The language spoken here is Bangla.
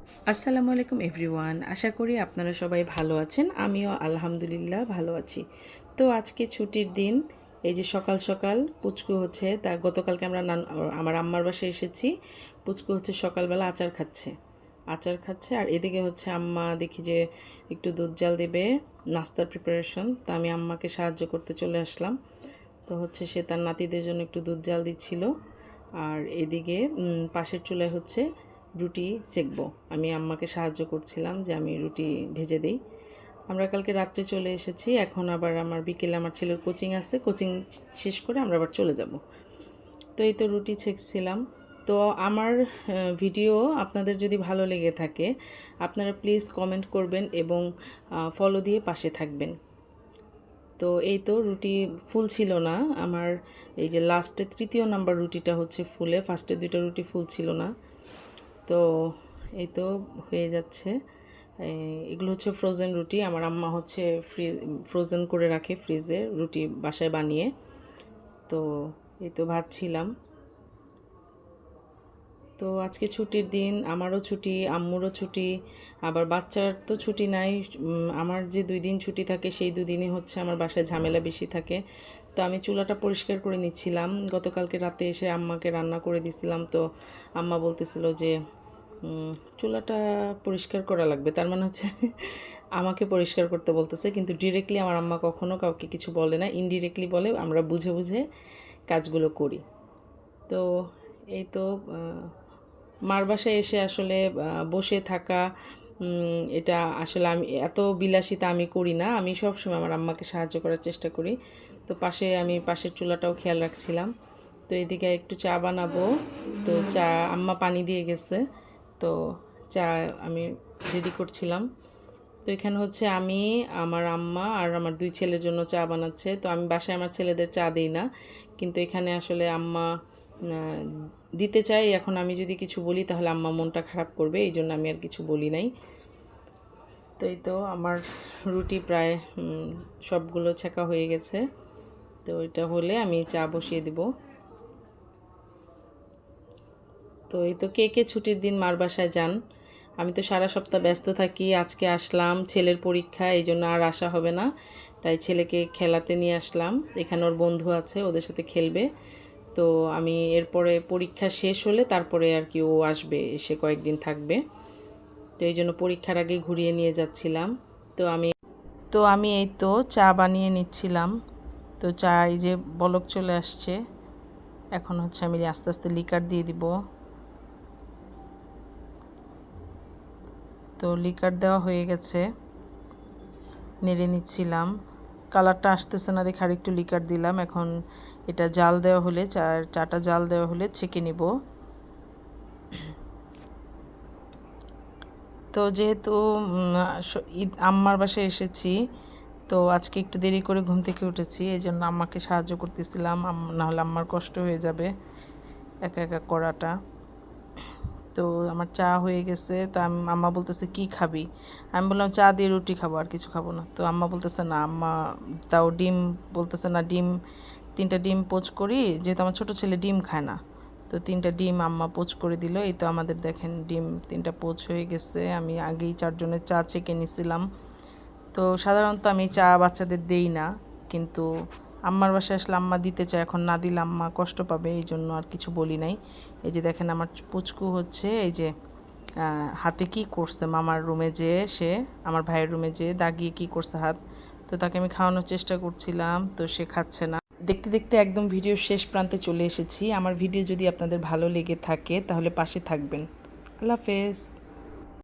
আসসালামু আলাইকুম এভরিওয়ান, আশা করি আপনারা সবাই ভালো আছেন। আমিও আলহামদুলিল্লাহ ভালো আছি। তো আজকে ছুটির দিন, এই যে সকাল সকাল পুচকু হচ্ছে তার গতকালকে আমরা আমার আম্মার বাসায় এসেছি। পুচকু হচ্ছে সকালবেলা আচার খাচ্ছে আর এদিকে হচ্ছে আম্মা দেখি যে একটু দুধ জাল দেবে, নাস্তার প্রিপারেশন। তো আমি আম্মাকে সাহায্য করতে চলে আসলাম। তো হচ্ছে সে তার নাতিদের জন্য একটু দুধ জাল দিচ্ছিল। আর এদিকে পাশের চুলায় হচ্ছে রুটি সেঁকবো। আমি আম্মাকে সাহায্য করছিলাম যে আমি রুটি ভেজে দিই। আমরা কালকে রাত্রে চলে এসেছি, এখন আবার আমার বিকেলে আমার ছেলের কোচিং আছে, কোচিং শেষ করে আমরা আবার চলে যাব। তো এই তো রুটি ছেঁকছিলাম। তো আমার ভিডিও আপনাদের যদি ভালো লেগে থাকে আপনারা প্লিজ কমেন্ট করবেন এবং ফলো দিয়ে পাশে থাকবেন। তো এই তো রুটি ফুল ছিল না আমার, এই যে লাস্টে তৃতীয় নাম্বার রুটিটা হচ্ছে ফুলে, ফার্স্টে দুটো রুটি ফুল ছিল না। তো এই তো হয়ে যাচ্ছে। এগুলো হচ্ছে ফ্রোজেন রুটি, আমার আম্মা হচ্ছে ফ্রোজেন করে রাখে ফ্রিজে রুটি বাসায় বানিয়ে। তো এই তো ভাজছিলাম। তো আজকে ছুটির দিন, আমারও ছুটি, আম্মুরও ছুটি, আবার বাচ্চার তো ছুটি নাই। আমার যে 2 দিন ছুটি থাকে সেই 2 দিনই হচ্ছে আমার বাসায় ঝামেলা বেশি থাকে। তো আমি চুলাটা পরিষ্কার করে নিচ্ছিলাম, গতকালকে রাতে এসে আম্মাকে রান্না করে দিছিলাম। তো আম্মা বলতেছিল যে চুলাটা পরিষ্কার করা লাগবে, তার মানে হচ্ছে আমাকে পরিষ্কার করতে বলতেছে। কিন্তু ডিরেক্টলি আমার আম্মা কখনো কাউকে কিছু বলে না, ইনডিরেক্টলি বলে, আমরা বুঝে বুঝে কাজগুলো করি। তো এই তো মার বাসায় এসে আসলে বসে থাকা, এটা আসলে আমি এত বিলাসিতা আমি করি না। আমি সবসময় আমার আম্মাকে সাহায্য করার চেষ্টা করি। তো আমি পাশের চুলাটাও খেয়াল রাখছিলাম। তো এদিকে একটু চা বানাবো। তো চা আম্মা পানি দিয়ে গেছে, তো চা আমি রেডি করছিলাম। তো এখানে হচ্ছে আমি, আমার আম্মা আর আমার 2 ছেলের জন্য চা বানাচ্ছে। তো আমি বাসায় আমার ছেলেদের চা দিই না, কিন্তু এখানে আসলে আম্মা দিতে চাই। এখন আমি যদি কিছু বলি তাহলে আম্মা মনটা খারাপ করবে, এই জন্য আমি আর কিছু বলি নাই। তো এই তো আমার রুটি প্রায় সবগুলো ছেঁকা হয়ে গেছে। তো এটা হলে আমি চা বসিয়ে দিব। তো এই তো কে কে ছুটির দিন মার বাসায় যান? আমি তো সারা সপ্তাহ ব্যস্ত থাকি, আজকে আসলাম, ছেলের পরীক্ষা, এই জন্য আর আসা হবে না। তাই ছেলেকে খেলাতে নিয়ে আসলাম, এখানে ওর বন্ধু আছে, ওদের সাথে খেলবে। তো আমি এরপরে পরীক্ষা শেষ হলে তারপরে আর কি ও আসবে, এসে কয়েকদিন থাকবে। তো এই জন্য পরীক্ষার আগে ঘুরিয়ে নিয়ে যাচ্ছিলাম। তো আমি এই তো চা বানিয়ে নিচ্ছিলাম। তো চা এই যে বলক চলে আসছে, এখন হচ্ছে আমি আস্তে আস্তে লিকার দিয়ে দিব। তো লিকার দেওয়া হয়ে গেছে, নেড়ে নিচ্ছিলাম। কালারটা আসতেছে না দেখে আরেকটু লিকার দিলাম। এখন এটা জাল দেওয়া হলে, চাটা জাল দেওয়া হলে ছেঁকে নিব। তো যেহেতু আম্মার বাসায় এসেছি, তো আজকে একটু দেরি করে ঘুম থেকে উঠেছি, এই জন্য আম্মাকে সাহায্য করতেছিলাম, নাহলে আম্মার কষ্ট হয়ে যাবে একা একা করাটা। তো আমার চা হয়ে গেছে। তো আম্মা বলতেছে কি খাবি? আমি বললাম চা দিয়ে রুটি খাবো, আর কিছু খাবো না। তো আম্মা বলতেছে না, আম্মা তাও ডিম, বলতেছে না ডিম, 3টা ডিম পোচ করি, যেহেতু আমার ছোটো ছেলে ডিম খায় না। তো 3টা ডিম আম্মা পোচ করে দিল। এই তো আমাদের দেখেন ডিম 3টা পোচ হয়ে গেছে। আমি আগেই 4 জনের চা চেকে নিছিলাম। তো সাধারণত আমি চা বাচ্চাদের দেই না, কিন্তু আম্মার বাসায় আসলে আম্মা দিতে চায়, এখন না দিলে আম্মা কষ্ট পাবে, এই জন্য আর কিছু বলি নাই। এই যে দেখেন আমার পুচকু হচ্ছে এই যে হাতে কি করছে, মামার রুমে যেয়ে সে, আমার ভাইয়ের রুমে যেয়ে দাগিয়ে কি করছে হাত। তো তাকে আমি খাওয়ানোর চেষ্টা করছিলাম, তো সে খাচ্ছে না। দেখতে দেখতে একদম ভিডিওর শেষ প্রান্তে চলে এসেছি। আমার ভিডিও যদি আপনাদের ভালো লেগে থাকে তাহলে পাশে থাকবেন। আল্লাহ হাফেজ।